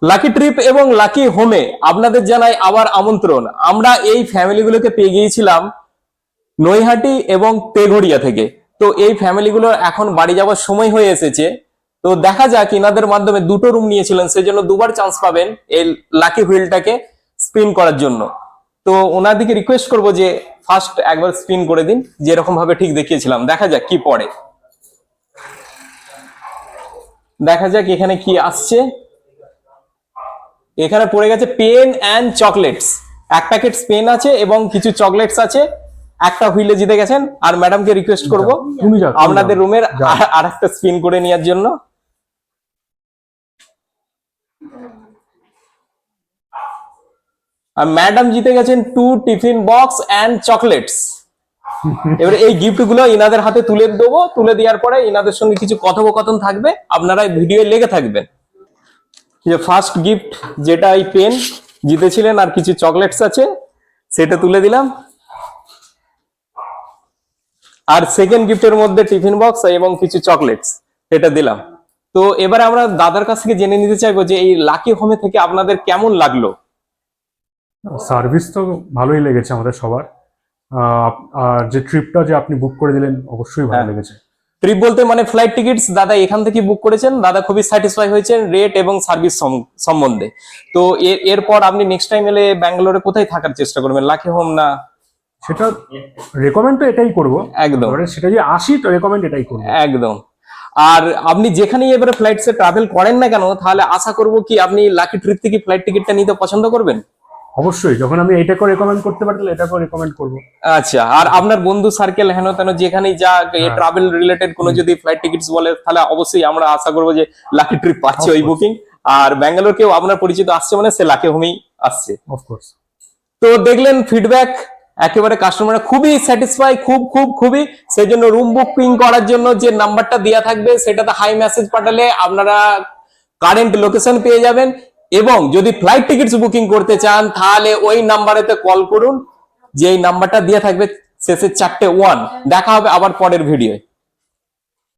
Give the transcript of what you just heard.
Lucky trip এবং lucky হোমে আপনাদের জানাই আবার আমন্ত্রণ। আমরা এই ফ্যামিলিগুলোকে পেয়ে গিয়েছিলাম নৈহাটি এবং তেঘড়িয়া থেকে। তো এই ফ্যামিলিগুলোর এখন বাড়ি যাওয়ার সময় হয়ে এসেছে। তো দেখা যাক, ইনাদের মাধ্যমে দুটো রুম নিয়েছিলেন, সেজন্য দুবার চান্স পাবেন এই লাকি হুইলটাকে স্পিন করার জন্য। তো ওনাদিকে রিকোয়েস্ট করব যে ফার্স্ট একবার স্পিন করে দিন, যেরকম ভাবে ঠিক দেখিয়েছিলাম। দেখা যাক কি পড়ে, দেখা যাক এখানে কি আসছে। এখানে পড়ে গেছে পেন অ্যান্ড চকলেটস। এক প্যাকেট পেন আছে এবং কিছু চকলেটস আছে। একটা হুইলে জিতে গেছেন। আর ম্যাডামকে রিকোয়েস্ট করব আপনাদের রুমের আর একটা স্পিন করে নেওয়ার জন্য। আর ম্যাডাম জিতে গেছেন 2 টিফিন বক্স অ্যান্ড চকলেটস। এবারে এই গিফট গুলো ইনাদের হাতে তুলে দেবো। তুলে দেওয়ার পরে ইনাদের সঙ্গে কিছু কথোপকথন থাকবে, আপনারা ভিডিও লেগে থাকবেন। যে ফার্স্ট গিফট যেটা এই পেন জিতেছিলেন আর কিছু চকলেটস আছে, সেটা তুলে দিলাম। আর সেকেন্ড গিফটের মধ্যে টিফিন বক্স এবং কিছু চকলেটস, এটা দিলাম। তো এবারে আমরা দাদার কাছ থেকে জেনে নিতে চাইবো যে এই লাকি হোমে থেকে আপনাদের কেমন লাগলো। সার্ভিস তো ভালোই লেগেছে আমাদের সবার। আর যে ট্রিপটা যে আপনি বুক করে দিলেন অবশ্যই ভালো লেগেছে। ট্রিপ বলতে মানে ফ্লাইট টিকিটস দাদা এখান থেকে বুক করেছেন। দাদা খুবই স্যাটিসফাই হয়েছেন রেট এবং সার্ভিস সম্বন্ধে। তো এরপর আপনি নেক্সট টাইম এলে ব্যাঙ্গালোরে কোথায় থাকার চেষ্টা করবেন, লাকি হোম না? সেটা রেকমেন্ড তো এটাই করবো একদম, সেটা যে আসি তো রেকমেন্ড এটাই করবো একদম। আর আপনি যেখানেই এবারে ফ্লাইটসে ট্রাভেল করেন না কেন, তাহলে আশা করবো কি আপনি লাকি ট্রিপ থেকে ফ্লাইট টিকিটটা নিতে পছন্দ করবেন। অবশ্যই, যখন আমি এইটাকে রেকমেন্ড করতে পারি তাহলে এটাকে রেকমেন্ড করবো। আচ্ছা, আর আপনার বন্ধু সার্কেল হেন তেন যেখানেই যা ট্রাভেল রিলেটেড কোনো যদি ফ্লাইট টিকিটস বলে, তাহলে অবশ্যই আমরা আশা করবো যে লাকি ট্রিপ পাচ্ছে ওই বুকিং। আর ব্যাঙ্গালোর কেউ আপনার পরিচিত আসছে মানে সে লাকি হোমেই আসছে। অফকোর্স। তো দেখলেন ফিডব্যাক, একেবারে কাস্টমাররা খুবই স্যাটিসফাই, খুবই। সেই জন্য রুম বুকিং করার জন্য যে নাম্বারটা দেওয়া থাকবে সেটাতে হাই মেসেজ পাঠালে আপনারা কারেন্ট লোকেশন পেয়ে যাবেন। এবং যদি ফ্লাইট টিকিটস বুকিং করতে চান তাহলে ওই নাম্বারেতে কল করুন, যে এই নাম্বারটা দেওয়া থাকবে শেষে 4টে 1। দেখা হবে আবার পরের ভিডিওয়।